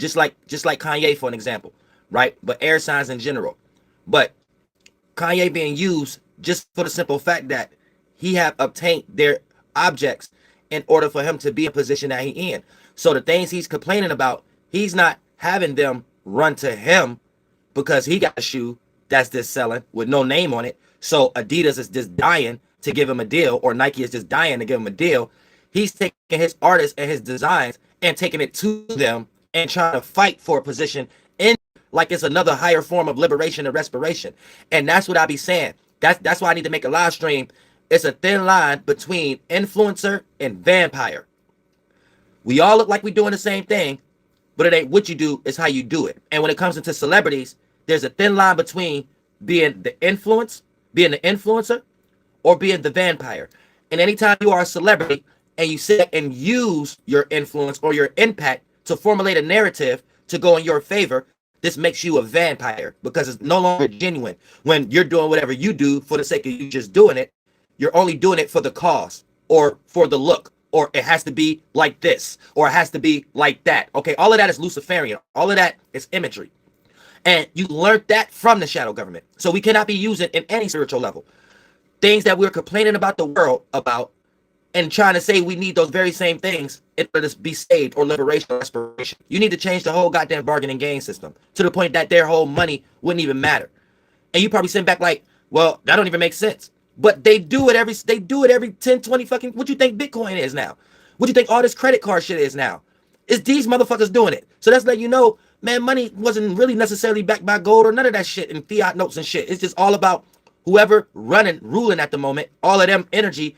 just like Kanye for an example, right? But air signs in general. But Kanye being used just for the simple fact that he have obtained their objects in order for him to be in a position that he in. So the things he's complaining about, he's not having them run to him because he got a shoe that's just selling with no name on it. So Adidas is just dying to give him a deal, or Nike is just dying to give him a deal. He's taking his artists and his designs and taking it to them and trying to fight for a position in, like it's another higher form of liberation and respiration. And that's what I be saying. That's why I need to make a live stream. It's a thin line between influencer and vampire. We all look like we're doing the same thing, but it ain't what you do, it's how you do it. And when it comes into celebrities, there's a thin line between being the influencer, or being the vampire. And anytime you are a celebrity and you sit and use your influence or your impact to formulate a narrative to go in your favor, this makes you a vampire because it's no longer genuine. When you're doing whatever you do for the sake of you just doing it, you're only doing it for the cause or for the look, or it has to be like this, or it has to be like that. Okay, all of that is Luciferian. All of that is imagery. And you learned that from the shadow government. So we cannot be using in any spiritual level things that we're complaining about the world about and trying to say we need those very same things in order to be saved or liberation or respiration. You need to change the whole goddamn bargain and gain system to the point that their whole money wouldn't even matter. And you probably sitting back like, well, that don't even make sense. But they do it every 10, 20 fucking, what you think Bitcoin is now? What you think all this credit card shit is now? It's these motherfuckers doing it. So that's letting you know, man, money wasn't really necessarily backed by gold or none of that shit and fiat notes and shit. It's just all about whoever ruling at the moment. All of them energy,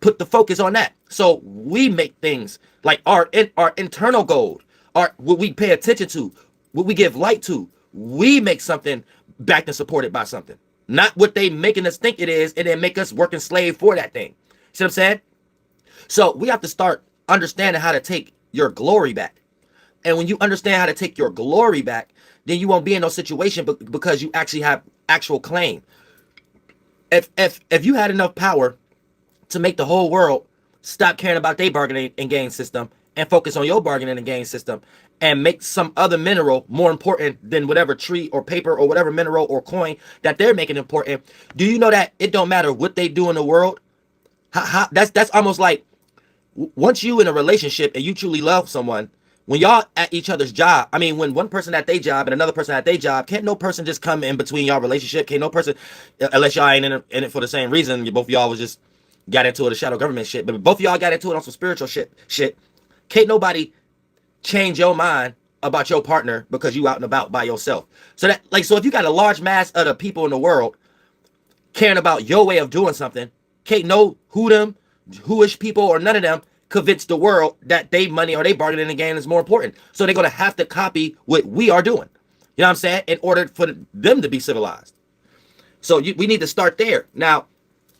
put the focus on that. So we make things like our internal gold, what we pay attention to, what we give light to. We make something backed and supported by something, not what they making us think it is, and then make us working slave for that thing. See what I'm saying? So we have to start understanding how to take your glory back. And when you understand how to take your glory back, then you won't be in no situation because you actually have actual claim. If you had enough power to make the whole world stop caring about their bargaining and gain system and focus on your bargaining and gain system and make some other mineral more important than whatever tree or paper or whatever mineral or coin that they're making important, do you know that it don't matter what they do in the world? That's almost like once you in a relationship and you truly love someone, when y'all at each other's job, I mean, when one person at their job and another person at their job, can't no person just come in between y'all relationship. Can't no person, unless y'all ain't in it for the same reason. Both of y'all was just got into it, the shadow government shit. But both of y'all got into it on some spiritual shit. Can't nobody change your mind about your partner because you out and about by yourself. So if you got a large mass of the people in the world caring about your way of doing something, can't no whoish people or none of them convince the world that they money or they bargaining the game is more important. So they're going to have to copy what we are doing. You know what I'm saying? In order for them to be civilized. So we need to start there. Now,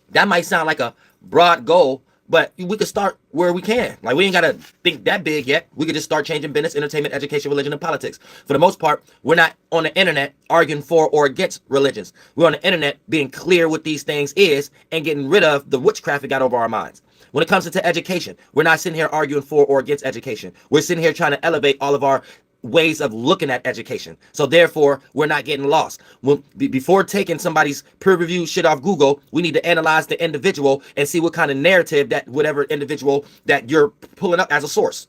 that might sound like a broad goal, but we could start where we can. Like, we ain't got to think that big yet. We could just start changing business, entertainment, education, religion, and politics. For the most part, we're not on the internet arguing for or against religions. We're on the internet being clear what these things is and getting rid of the witchcraft that got over our minds. When it comes to education, we're not sitting here arguing for or against education. We're sitting here trying to elevate all of our ways of looking at education. So therefore, we're not getting lost. Before taking somebody's peer-reviewed shit off Google, we need to analyze the individual and see what kind of narrative that whatever individual that you're pulling up as a source.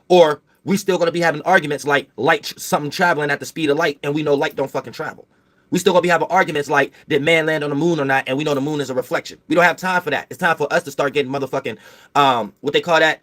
Or we still going to be having arguments like something traveling at the speed of light, and we know light don't fucking travel. We still gonna be having arguments like, did man land on the moon or not? And we know the moon is a reflection. We don't have time for that. It's time for us to start getting motherfucking, what they call that,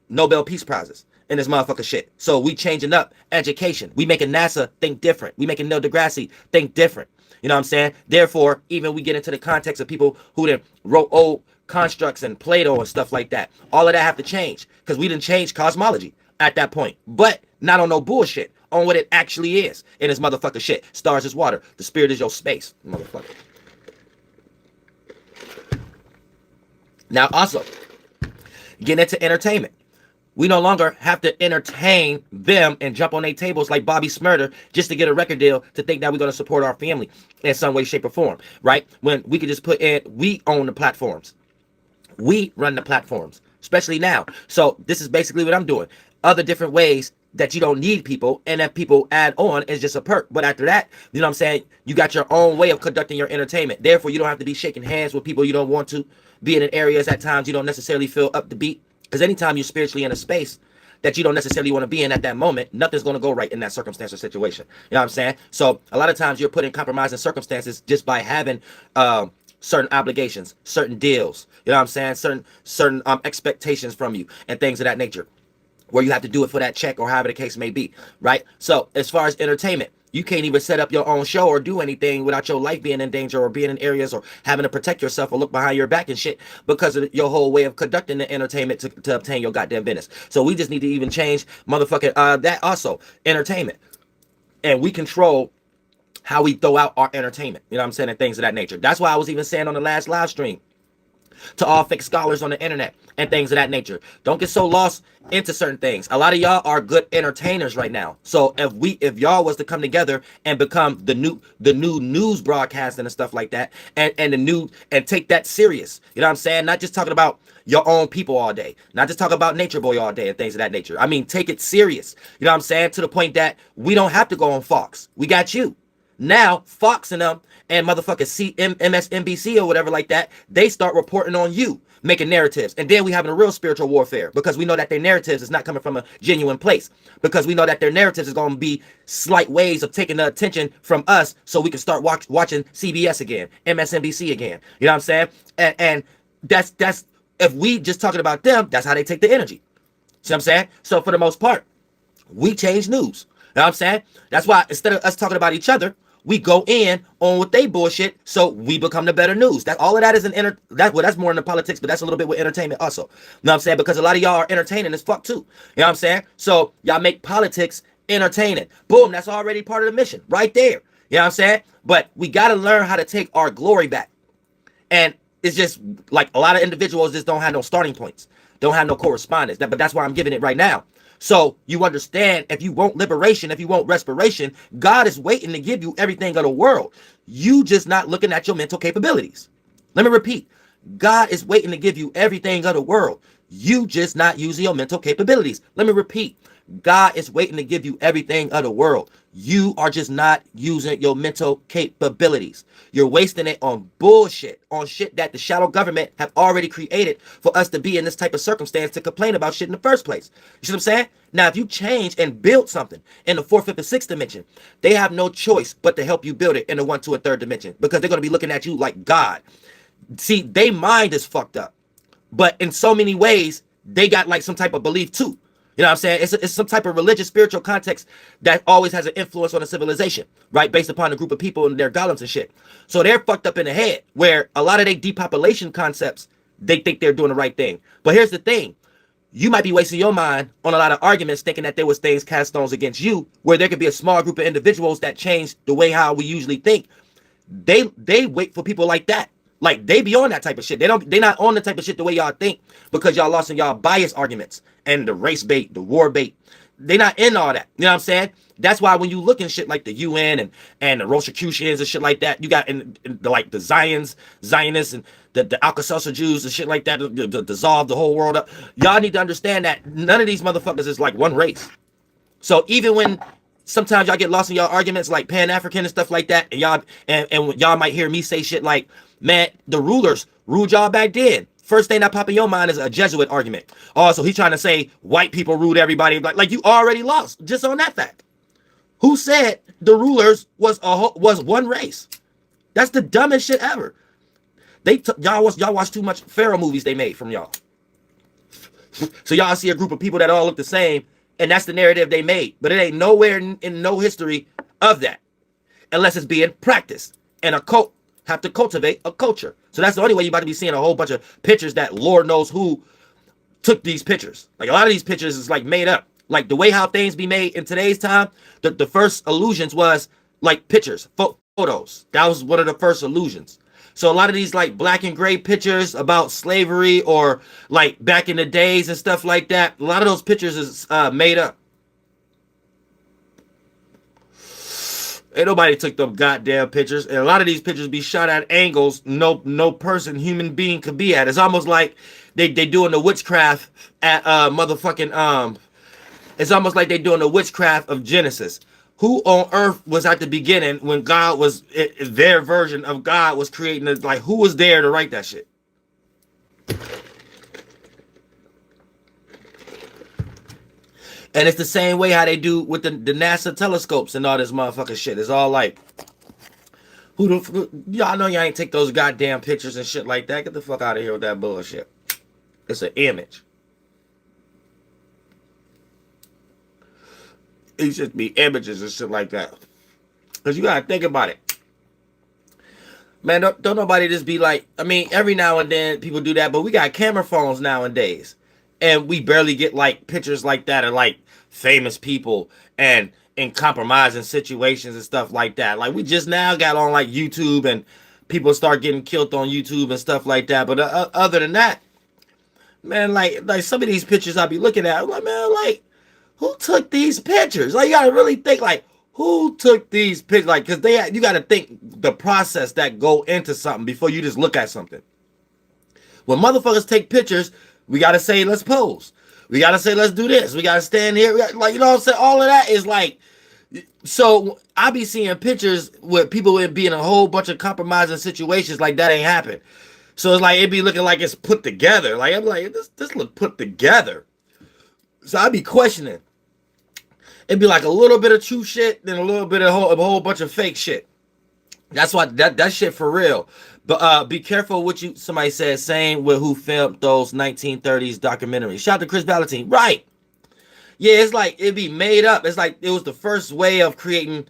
Nobel Peace Prizes in this motherfucker shit. So we changing up education. We making NASA think different. We making Neil deGrasse think different. You know what I'm saying? Therefore, even we get into the context of people who then wrote old constructs and Plato and stuff like that. All of that have to change because we didn't change cosmology at that point. But not on no bullshit. On what it actually is in this motherfucker shit. Stars is water. The spirit is your space, motherfucker. Now, also, getting into entertainment. We no longer have to entertain them and jump on their tables like Bobby Smurder just to get a record deal to think that we're going to support our family in some way, shape, or form, right? When we could just put in, we own the platforms. We run the platforms, especially now. So this is basically what I'm doing. Other different ways that you don't need people, and that people add on is just a perk. But after that, you know what I'm saying, you got your own way of conducting your entertainment. Therefore, you don't have to be shaking hands with people you don't want to, being in areas at times you don't necessarily feel up to beat. Because anytime you're spiritually in a space that you don't necessarily want to be in at that moment, nothing's going to go right in that circumstance or situation. You know what I'm saying? So a lot of times you're put in compromising circumstances just by having certain obligations, certain deals, you know what I'm saying, certain expectations from you and things of that nature, where you have to do it for that check or however the case may be, right? So as far as entertainment, you can't even set up your own show or do anything without your life being in danger or being in areas or having to protect yourself or look behind your back and shit because of your whole way of conducting the entertainment to obtain your goddamn business. So we just need to even change motherfucking that also, entertainment. And we control how we throw out our entertainment, you know what I'm saying, and things of that nature. That's why I was even saying on the last live stream, to all fake scholars on the internet and things of that nature, don't get so lost into certain things. A lot of y'all are good entertainers right now. So if y'all was to come together and become the new news broadcasting and stuff like that, and take that serious, you know what I'm saying? Not just talking about your own people all day, not just talking about Nature Boy all day and things of that nature. I mean, take it serious. You know what I'm saying? To the point that we don't have to go on Fox. We got you. Now, Fox and them and motherfucking MSNBC or whatever like that, they start reporting on you, making narratives. And then we having a real spiritual warfare because we know that their narratives is not coming from a genuine place. Because we know that their narratives is going to be slight ways of taking the attention from us so we can start watching CBS again, MSNBC again. You know what I'm saying? And that's if we just talking about them, that's how they take the energy. See what I'm saying? So for the most part, we change news. You know what I'm saying? That's why instead of us talking about each other, we go in on what they bullshit, so we become the better news. That all of that is that's more in the politics, but that's a little bit with entertainment also. You know what I'm saying? Because a lot of y'all are entertaining as fuck too. You know what I'm saying? So y'all make politics entertaining. Boom, that's already part of the mission right there. You know what I'm saying? But we got to learn how to take our glory back. And it's just like a lot of individuals just don't have no starting points, don't have no correspondence. But that's why I'm giving it right now. So you understand, if you want liberation, if you want respiration, God is waiting to give you everything of the world. You just not looking at your mental capabilities. Let me repeat. God is waiting to give you everything of the world. You just not using your mental capabilities. Let me repeat. God is waiting to give you everything of the world. You are just not using your mental capabilities. You're wasting it on bullshit, on shit that the shadow government have already created for us to be in this type of circumstance to complain about shit in the first place. You see what I'm saying? Now, if you change and build something in the 4th, 5th, and 6th dimension, they have no choice but to help you build it in the 1, 2, and 3rd dimension because they're going to be looking at you like God. See, they mind is fucked up, but in so many ways, they got like some type of belief too. You know what I'm saying? It's some type of religious, spiritual context that always has an influence on a civilization, right? Based upon a group of people and their golems and shit. So they're fucked up in the head where a lot of their depopulation concepts, they think they're doing the right thing. But here's the thing. You might be wasting your mind on a lot of arguments thinking that there was things cast stones against you, where there could be a small group of individuals that change the way how we usually think. They wait for people like that. Like, they be on that type of shit. They not on the type of shit the way y'all think because y'all lost in y'all bias arguments and the race bait, the war bait. They not in all that. You know what I'm saying? That's why when you look in shit like the UN and the Rosicrucians and shit like that, you got in like the Zionists and the Alka-Seltzer Jews and shit like that, to dissolve the whole world up. Y'all need to understand that none of these motherfuckers is like one race. So even when sometimes y'all get lost in y'all arguments like Pan-African and stuff like that, and y'all might hear me say shit like, man, the rulers ruled y'all back then. First thing that pop in your mind is a Jesuit argument. Oh, so he's trying to say white people ruled everybody. Like you already lost just on that fact. Who said the rulers was one race? That's the dumbest shit ever. Y'all watch too much Pharaoh movies they made from y'all. So y'all see a group of people that all look the same, and that's the narrative they made. But it ain't nowhere in no history of that, unless it's being practiced. And a cult have to cultivate a culture. So that's the only way you're about to be seeing a whole bunch of pictures that Lord knows who took these pictures. Like a lot of these pictures is like made up. Like the way how things be made in today's time, the first illusions was like pictures, photos. That was one of the first illusions. So a lot of these like black and gray pictures about slavery or like back in the days and stuff like that, a lot of those pictures is made up. Ain't nobody took them goddamn pictures. And a lot of these pictures be shot at angles no person, human being could be at. It's almost like they doing the witchcraft at motherfucking It's almost like they're doing the witchcraft of Genesis. Who on earth was at the beginning when God was, their version of God was creating it? Like, who was there to write that shit? And it's the same way how they do with the NASA telescopes and all this motherfucking shit. It's all like, y'all know y'all ain't take those goddamn pictures and shit like that. Get the fuck out of here with that bullshit. It's an image. It should be images and shit like that. Because you gotta think about it. Man, don't nobody just be like, I mean, every now and then people do that, but we got camera phones nowadays. And we barely get like pictures like that of like famous people and in compromising situations and stuff like that. Like we just now got on like YouTube and people start getting killed on YouTube and stuff like that. But other than that, man, like some of these pictures I be looking at, I'm like, man, like who took these pictures? Like you gotta really think like who took these pictures? Like because you gotta think the process that go into something before you just look at something. When motherfuckers take pictures, we gotta say let's pose. We gotta say let's do this. We gotta stand here. Like you know what I'm saying? All of that is like. So I be seeing pictures with people be in a whole bunch of compromising situations like that ain't happened. So it's like it be looking like it's put together. Like I'm like this look put together. So I be questioning. It'd be like a little bit of true shit, then a little bit of a whole bunch of fake shit. That's why that shit for real. But be careful what somebody said, same with who filmed those 1930s documentaries. Shout out to Chris Valentine. Right. Yeah, it's like it'd be made up. It's like it was the first way of creating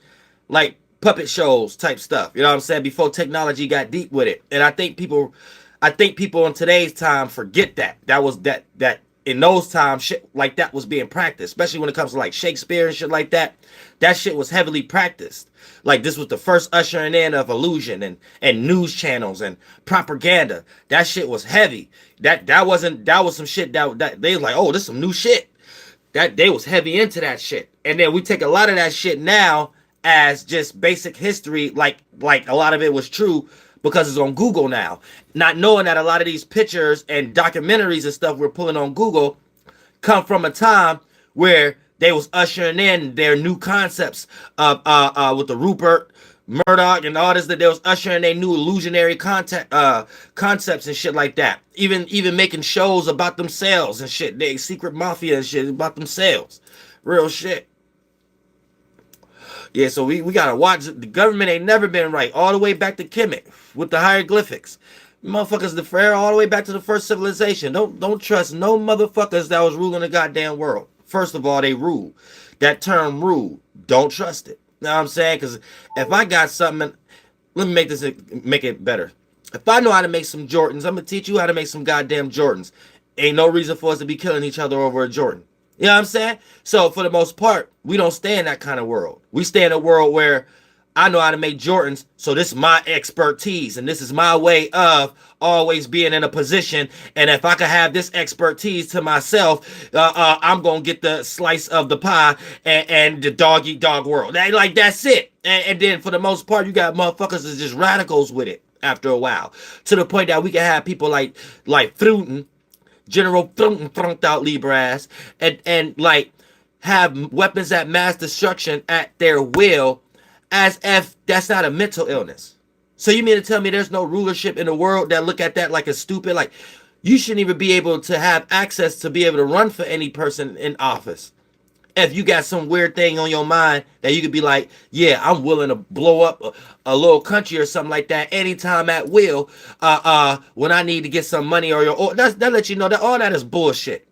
like puppet shows type stuff. You know what I'm saying? Before technology got deep with it. And I think people in today's time forget that. That was that in those times shit like that was being practiced, especially when it comes to like Shakespeare and shit like that. That shit was heavily practiced. Like this was the first ushering in of illusion and news channels and propaganda. That shit was heavy. That was some shit that they was like, oh, this is some new shit. That they was heavy into that shit. And then we take a lot of that shit now as just basic history, like a lot of it was true because it's on Google now. Not knowing that a lot of these pictures and documentaries and stuff we're pulling on Google come from a time where they was ushering in their new concepts with the Rupert Murdoch and all this, that they was ushering their new illusionary concepts and shit like that. Even making shows about themselves and shit. They secret mafia and shit about themselves. Real shit. Yeah, so we gotta watch it. The government ain't never been right. All the way back to Kemet with the hieroglyphics. Motherfuckers defer all the way back to the first civilization. Don't trust no motherfuckers that was ruling the goddamn world. First of all, they rule. That term rule, don't trust it. You know what I'm saying? Because if I got something, let me make it better. If I know how to make some Jordans, I'm going to teach you how to make some goddamn Jordans. Ain't no reason for us to be killing each other over a Jordan. You know what I'm saying? So for the most part, we don't stay in that kind of world. We stay in a world where I know how to make Jordans, so this is my expertise, and this is my way of always being in a position. And if I could have this expertise to myself, I'm gonna get the slice of the pie and the dog eat dog world. Like that's it. And then for the most part, you got motherfuckers that's just radicals with it after a while, to the point that we can have people like Fruiten, General Frunked out Libras, and like have weapons at mass destruction at their will. As if that's not a mental illness. So you mean to tell me there's no rulership in the world that look at that like a stupid, like you shouldn't even be able to have access to be able to run for any person in office. If you got some weird thing on your mind that you could be like, yeah, I'm willing to blow up a little country or something like that anytime at will, when I need to get some money or that lets you know that all that is bullshit.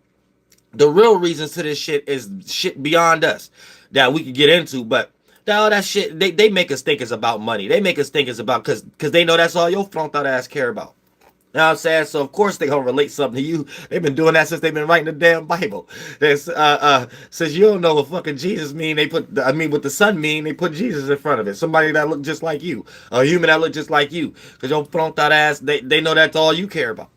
The real reasons to this shit is shit beyond us that we could get into, but all that shit, they make us think it's about money. They make us think it's about, because they know that's all your flunked out ass care about. You know what I'm saying? So of course they gonna relate something to you. They've been doing that since they've been writing the damn Bible. Since you don't know what fucking Jesus mean, what the Son mean, they put Jesus in front of it. Somebody that look just like you, a human that look just like you, because your flunked out ass, they know that's all you care about.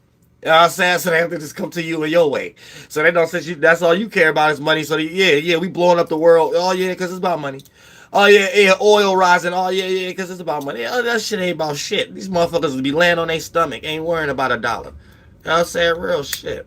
You know what I'm saying? So they have to just come to you in your way. So they know since that's all you care about is money. So we blowing up the world. Oh yeah, because it's about money. Oh yeah, oil rising. Oh yeah, because it's about money. Oh, that shit ain't about shit. These motherfuckers would be laying on their stomach, ain't worrying about a dollar. You know what I'm saying? Real shit.